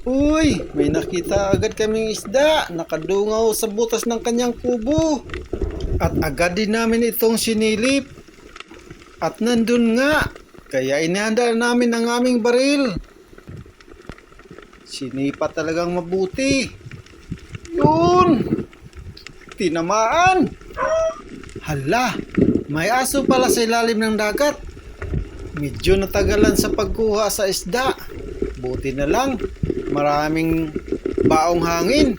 Uy, may nakita agad kaming isda. Nakadungaw sa butas ng kanyang kubo. At agad din namin itong sinilip. At nandun nga. Kaya inihanda namin ang aming baril. Sinipa talagang mabuti. Yun! Tinamaan! Hala, may aso pala sa ilalim ng dagat. Medyo natagalan sa pagkuha sa isda. Buti na lang, maraming baong hangin.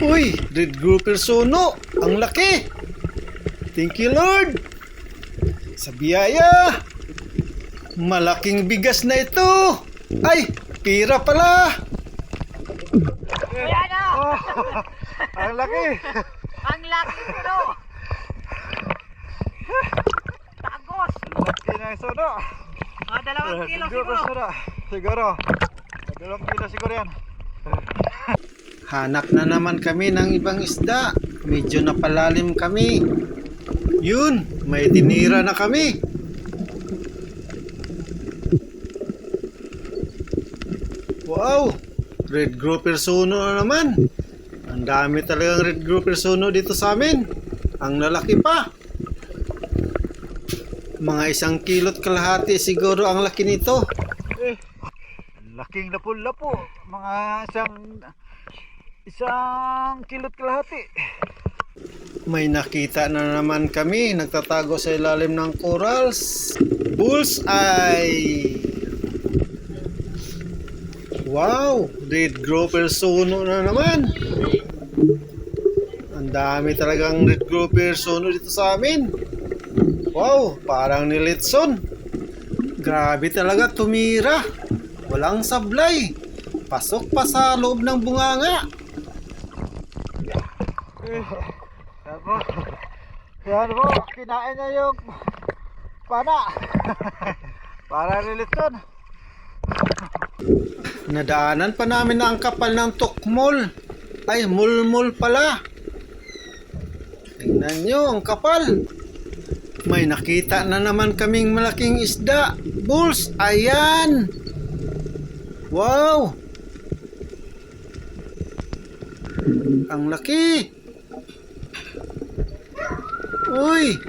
Uy, red grouper sono. Ang laki. Thank you, Lord. Sa biyaya. Malaking bigas na ito. Ay, pira pala. Ayan na! Oh, ang laki! Ang laki pero! Tagos! Laki na yung sono! Mga 2 kilo Siguro siguro! sono. Siguro. 2 kilo siguro yan. Hanap na naman kami ng ibang isda. Medyo napalalim kami. Yun, may tinira na kami. Wow, red grouper sono na naman. Ang dami talagang red grouper sono dito sa amin. Ang lalaki pa. Mga 1 kilot kalahati siguro ang laki nito. Ang laking lapo-lapo. Mga isang kilot kalahati. May nakita na naman kami. Nagtatago sa ilalim ng corals. Bullseye. Wow, red grouper sono na naman. Ang dami talagang red grouper sono dito sa amin. Wow, parang nilitson. Grabe talaga tumira. Walang sablay. Pasok pa sa loob ng bunganga. Yan po, kinain niya yung pana. Para nilitson. Nadaanan pa namin na ang kapal ng tukmol. Ay, mulmol pala. Tingnan nyo, ang kapal. May nakita na naman kaming malaking isda. Bulls, ayan. Wow. Ang laki. Uy,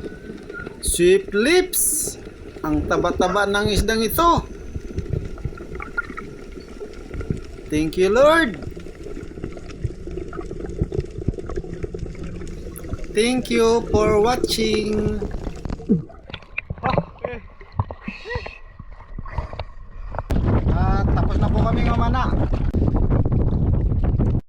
sweet lips. Ang taba-taba ng isdang ito. Thank you, Lord. Thank you for watching. Tapos na po kami mamana.